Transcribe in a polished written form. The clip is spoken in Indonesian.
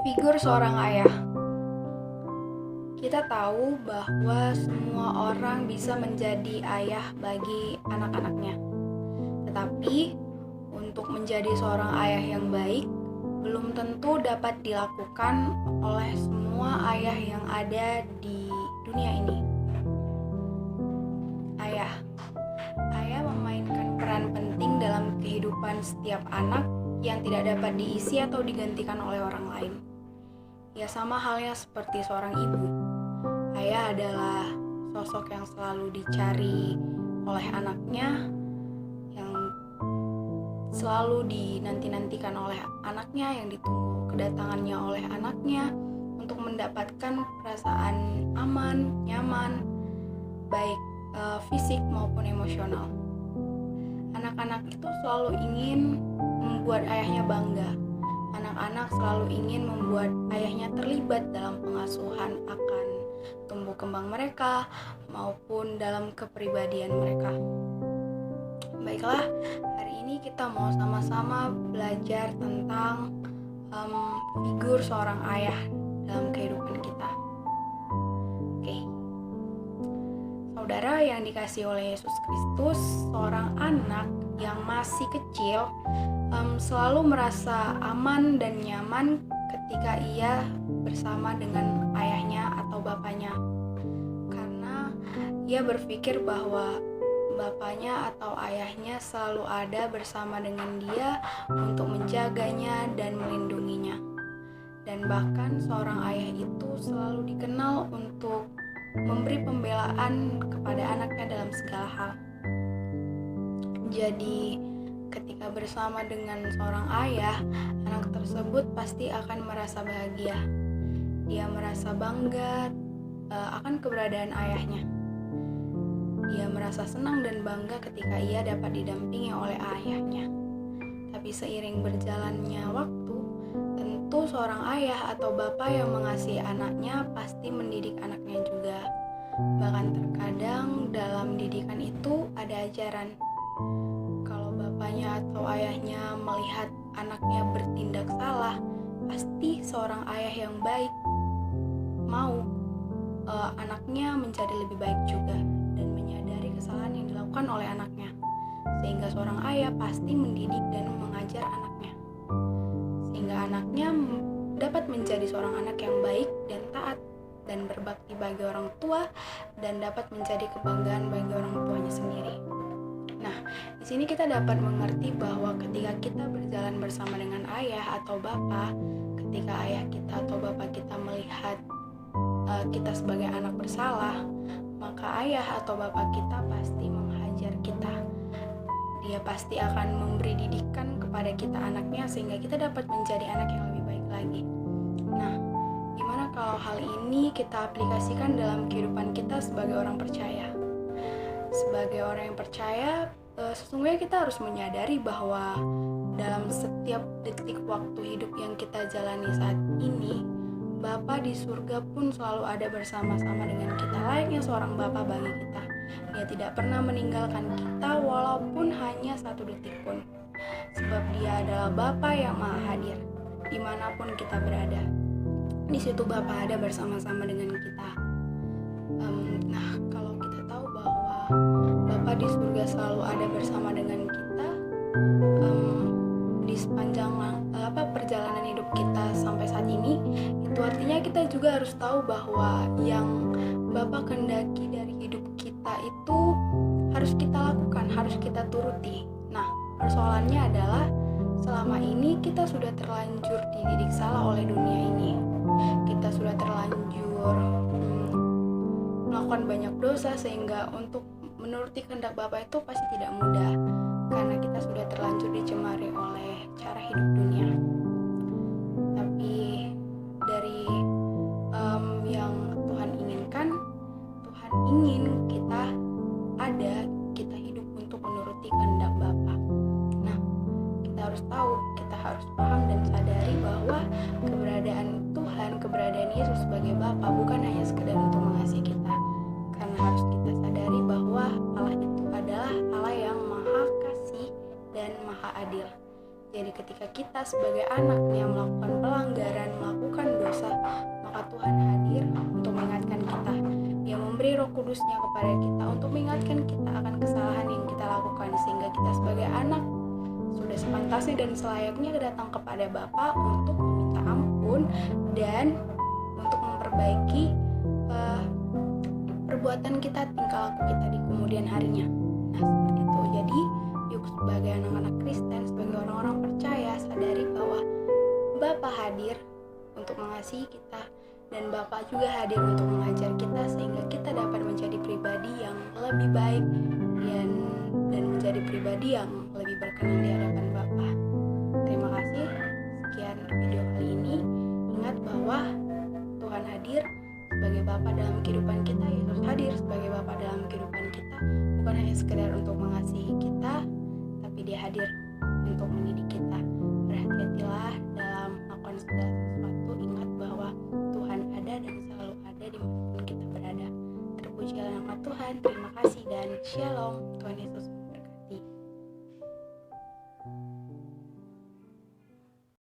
Figur seorang ayah. Kita tahu bahwa semua orang bisa menjadi ayah bagi anak-anaknya. Tetapi, untuk menjadi seorang ayah yang baik, belum tentu dapat dilakukan oleh semua ayah yang ada di dunia ini. Ayah memainkan peran penting dalam kehidupan setiap anak yang tidak dapat diisi atau digantikan oleh orang lain. Ya, sama halnya seperti seorang ibu. Ayah adalah sosok yang selalu dicari oleh anaknya, yang selalu dinanti-nantikan oleh anaknya, yang ditunggu kedatangannya oleh anaknya untuk mendapatkan perasaan aman, nyaman, baik fisik maupun emosional. Anak-anak itu selalu ingin membuat ayahnya bangga. Anak-anak selalu ingin membuat ayahnya terlibat dalam pengasuhan akan tumbuh kembang mereka maupun dalam kepribadian mereka. Baiklah, hari ini kita mau sama-sama belajar tentang figur seorang ayah dalam kehidupan kita. Oke. Saudara yang dikasihi oleh Yesus Kristus, seorang anak yang masih kecil selalu merasa aman dan nyaman ketika ia bersama dengan ayahnya atau bapaknya, karena ia berpikir bahwa bapaknya atau ayahnya selalu ada bersama dengan dia untuk menjaganya dan melindunginya. Dan bahkan seorang ayah itu selalu dikenal untuk memberi pembelaan kepada anaknya dalam segala hal. Jadi, ketika bersama dengan seorang ayah, anak tersebut pasti akan merasa bahagia. Dia merasa bangga akan keberadaan ayahnya. Dia merasa senang dan bangga ketika ia dapat didampingi oleh ayahnya. Tapi seiring berjalannya waktu, tentu seorang ayah atau bapak yang mengasihi anaknya pasti mendidik anaknya juga. Bahkan terkadang dalam didikan itu ada ajaran. Kalau bapaknya atau ayahnya melihat anaknya bertindak salah, pasti seorang ayah yang baik mau anaknya menjadi lebih baik juga dan menyadari kesalahan yang dilakukan oleh anaknya. Sehingga seorang ayah pasti mendidik dan mengajar anaknya, sehingga anaknya dapat menjadi seorang anak yang baik dan taat dan berbakti bagi orang tua dan dapat menjadi kebanggaan bagi orang tuanya sendiri. Nah, di sini kita dapat mengerti bahwa ketika kita berjalan bersama dengan ayah atau bapak, ketika ayah kita atau bapak kita melihat kita sebagai anak bersalah, maka ayah atau bapak kita pasti menghajar kita. Dia pasti akan memberi didikan kepada kita anaknya sehingga kita dapat menjadi anak yang lebih baik lagi. Nah, gimana kalau hal ini kita aplikasikan dalam kehidupan kita sebagai orang percaya? Sebagai orang yang percaya, sesungguhnya kita harus menyadari bahwa dalam setiap detik waktu hidup yang kita jalani saat ini, Bapa di surga pun selalu ada bersama-sama dengan kita, layaknya seorang Bapa bagi kita. Dia tidak pernah meninggalkan kita walaupun hanya satu detik pun, sebab Dia adalah Bapa yang maha hadir dimanapun kita berada. Di situ Bapa ada bersama-sama dengan kita. Nah, kalau kita tahu bahwa Bapa di surga selalu ada bersama dengan kita di sepanjang perjalanan hidup kita sampai saat ini, itu artinya kita juga harus tahu bahwa yang Bapa kehendaki dari hidup kita itu harus kita lakukan, harus kita turuti. Nah, persoalannya adalah selama ini kita sudah terlanjur dididik salah oleh dunia ini. Kita sudah terlanjur melakukan banyak dosa sehingga untuk menuruti kehendak Bapa itu pasti tidak mudah, karena kita sudah terlanjur dicemari oleh cara hidup dunia. Tapi dari yang Tuhan inginkan, Tuhan ingin kita hidup untuk menuruti kehendak Bapa. Nah, kita harus tahu, kita harus paham dan sadari bahwa keberadaan Tuhan, keberadaan Yesus sebagai Bapa bukan hanya sekedar untuk mengasihi kita, karena harus kita sadari bahwa Allah itu adalah Allah yang maha kasih dan maha adil. Jadi ketika kita sebagai anak yang melakukan pelanggaran, melakukan menelusnya kepada kita untuk mengingatkan kita akan kesalahan yang kita lakukan, sehingga kita sebagai anak sudah sepantasnya dan selayaknya datang kepada Bapa untuk meminta ampun dan untuk memperbaiki perbuatan kita, tingkah laku kita di kemudian harinya. Nah, seperti itu. Jadi, yuk sebagai anak-anak Kristen, sebagai orang-orang percaya, sadari bahwa Bapa hadir untuk mengasihi kita dan Bapa juga hadir untuk mengajar kita sehingga kita dapat menjadi pribadi yang lebih baik dan menjadi pribadi yang lebih berkenan di hadapan Bapa. Terima kasih. Sekian video kali ini. Ingat bahwa Tuhan hadir sebagai Bapa dalam kehidupan kita, Yesus hadir sebagai Bapa dalam kehidupan kita, bukan hanya sekedar untuk mengasihi kita, tapi Dia hadir untuk mendidik kita. Berhati-hatilah dalam melakukan segala sesuatu. Ingat bahwa Tuhan ada dan selalu ada dimanapun kita berada. Terpujilah nama Tuhan. Terima kasih dan Shalom. Tuhan Yesus